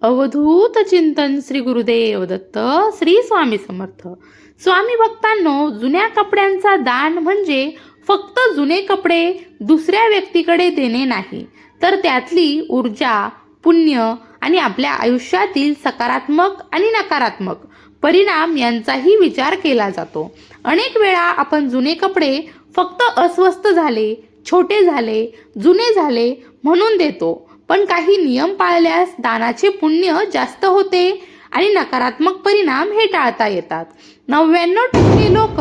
अवधूत चिंतन श्री गुरुदेव दत्त श्री स्वामी समर्थ. स्वामी भक्तांनो, जुन्या कपड्यांचा दान म्हणजे फक्त जुने कपडे दुसऱ्या व्यक्तीकडे देणे नाही, तर त्यातली ऊर्जा, पुण्य आणि आपल्या आयुष्यातील सकारात्मक आणि नकारात्मक परिणाम यांचाही विचार केला जातो. अनेक वेळा आपण जुने कपडे फक्त अस्वस्थ झाले, छोटे झाले, जुने झाले म्हणून देतो, पण काही नियम पाळल्यास दानाचे पुण्य जास्त होते आणि नकारात्मक परिणाम हे टाळता येतात. 99% लोक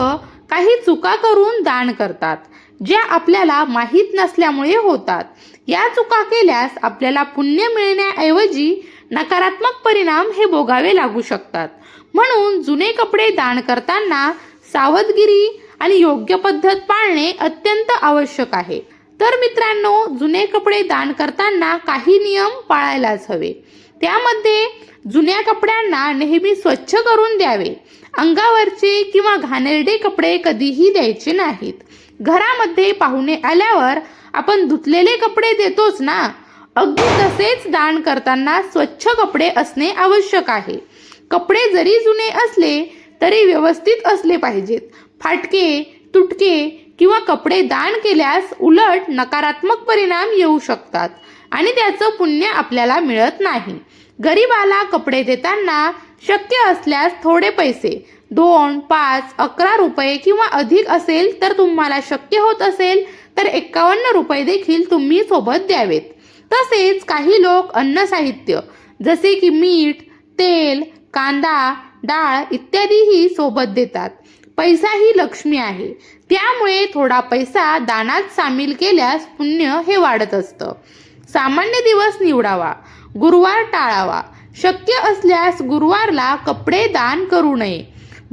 काही चुका करून दान करतात, ज्या आपल्याला माहीत नसल्यामुळे होतात. या चुका केल्यास आपल्याला पुण्य मिळण्याऐवजी नकारात्मक परिणाम हे भोगावे लागू शकतात. म्हणून जुने कपडे दान करताना सावधगिरी आणि योग्य पद्धत पाळणे अत्यंत आवश्यक आहे. तर मित्रांनो, जुने कपडे दान करताना काही नियम पाळायलाच हवे. त्यामध्ये जुन्या कपड्यांना नेहमी स्वच्छ करून द्यावे. अंगावरचे किंवा घाणेरडे कपडे कधीही द्यायचे नाहीत. घरामध्ये पाहुणे आल्यावर आपण धुतलेले कपडे देतोच ना, अगदी तसेच दान करताना स्वच्छ कपडे असणे आवश्यक आहे. कपडे जरी जुने असले तरी व्यवस्थित असले पाहिजेत. फाटके, तुटके किंवा कपडे दान केल्यास उलट नकारात्मक परिणाम येऊ शकतात आणि त्याचं पुण्य आपल्याला मिळत नाही. गरीबाला कपडे देताना शक्य असल्यास थोडे पैसे 2, 5, 11 रुपये किंवा अधिक असेल तर तुम्हाला शक्य होत असेल तर 51 रुपये देखील तुम्ही सोबत द्यावेत. तसेच काही लोक अन्न साहित्य जसे की मीठ, तेल, कांदा, डाळ इत्यादीही सोबत देतात. पैसा ही लक्ष्मी आहे, त्यामुळे थोडा पैसा दानात सामील केल्यास पुण्य हे वाढत असतं. सामान्य दिवस निवडावा, गुरुवार टाळावा. शक्य असल्यास गुरुवारला कपडे दान करू नये.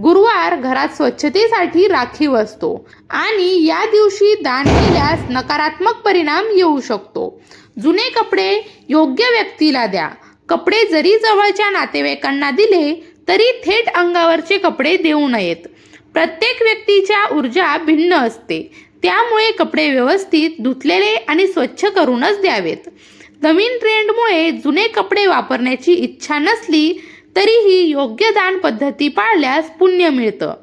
गुरुवार घरात स्वच्छतेसाठी राखीव असतो आणि या दिवशी दान केल्यास नकारात्मक परिणाम येऊ शकतो. जुने कपडे योग्य व्यक्तीला द्या. कपडे जरी जवळच्या नातेवाईकांना दिले तरी थेट अंगावरचे कपडे देऊ नयेत. प्रत्येक व्यक्तीच्या ऊर्जा भिन्न असते, त्यामुळे कपडे व्यवस्थित धुतलेले आणि स्वच्छ करूनच द्यावेत. नवीन ट्रेंडमुळे जुने कपडे वापरण्याची इच्छा नसली तरीही योग्य दान पद्धती पाळल्यास पुण्य मिळतं.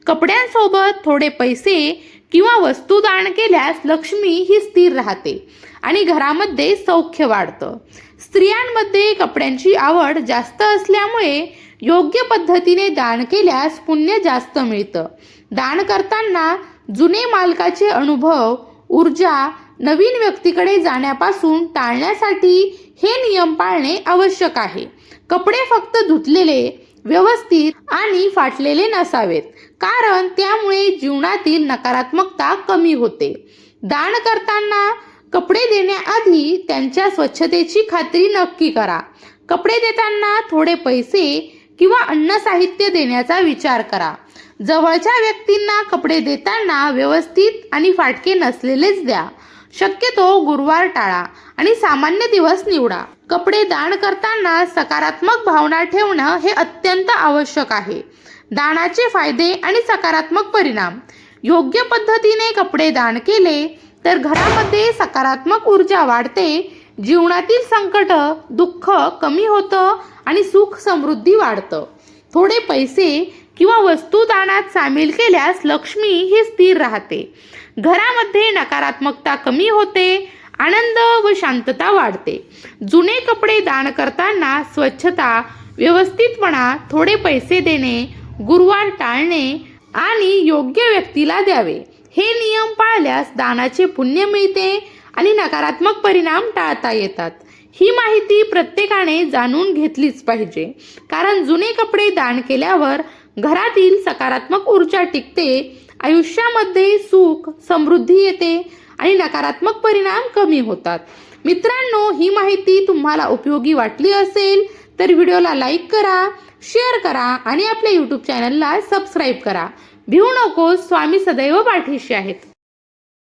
कपड्यांसोबत थोडे पैसे किंवा वस्तू दान केल्यास लक्ष्मी ही स्थिर राहते आणि घरामध्ये सौख्य वाढतं. स्त्रियांमध्ये कपड्यांची आवड जास्त असल्यामुळे योग्य पद्धतीने दान केल्यास पुण्य जास्त मिळतं. दान करताना जुने मालकाचे अनुभव, ऊर्जा नवीन व्यक्तीकडे जाण्यापासून टाळण्यासाठी हे नियम पाळणे आवश्यक आहे. कपडे फक्त धुतलेले, व्यवस्थित आणि फाटलेले नसावेत, कारण त्यामुळे जीवनातील नकारात्मकता कमी होते. दान करताना कपडे देण्याआधी त्यांच्या स्वच्छतेची खात्री नक्की करा. कपडे देताना थोडे पैसे किंवा अन्न साहित्य देण्याचा विचार करा. जवळच्या व्यक्तींना कपडे देताना व्यवस्थित आणि फाटके नसलेलेच द्या. शक्यतो गुरुवार टाळा आणि सामान्य दिवस निवडा. कपडे दान करताना सकारात्मक भावना ठेवणं हे अत्यंत आवश्यक आहे. दानाचे फायदे आणि सकारात्मक परिणाम. योग्य पद्धतीने कपडे दान केले तर घरामध्ये सकारात्मक ऊर्जा वाढते, जीवनातील संकट, दुःख कमी होतं आणि सुख समृद्धी वाढतं. थोडे पैसे किंवा वस्तू दानात सामील केल्यास लक्ष्मी ही स्थिर राहते. घरामध्ये नकारात्मकता कमी होते, आनंद व शांतता वाढते. जुने कपडे दान करताना स्वच्छता, व्यवस्थितपणा, थोडे पैसे देणे, गुरुवार टाळणे आणि योग्य व्यक्तीला द्यावे हे नियम पाळल्यास दानाचे पुण्य मिळते आणि नकारात्मक परिणाम टाळता येतात. ही माहिती प्रत्येकाने जाणून घेतलीच पाहिजे, कारण जुने कपडे दान केल्यावर घरातील सकारात्मक ऊर्जा टिकते, आयुष्यामध्ये सुख समृद्धी येते आणि नकारात्मक परिणाम कमी होतात. मित्रांनो, ही माहिती तुम्हाला उपयोगी वाटली असेल तर व्हिडिओला लाईक करा, शेअर करा आणि आपल्या यूट्यूब चॅनलला सबस्क्राईब करा. भिवू नकोस, स्वामी सदैव पाठीशी आहेत.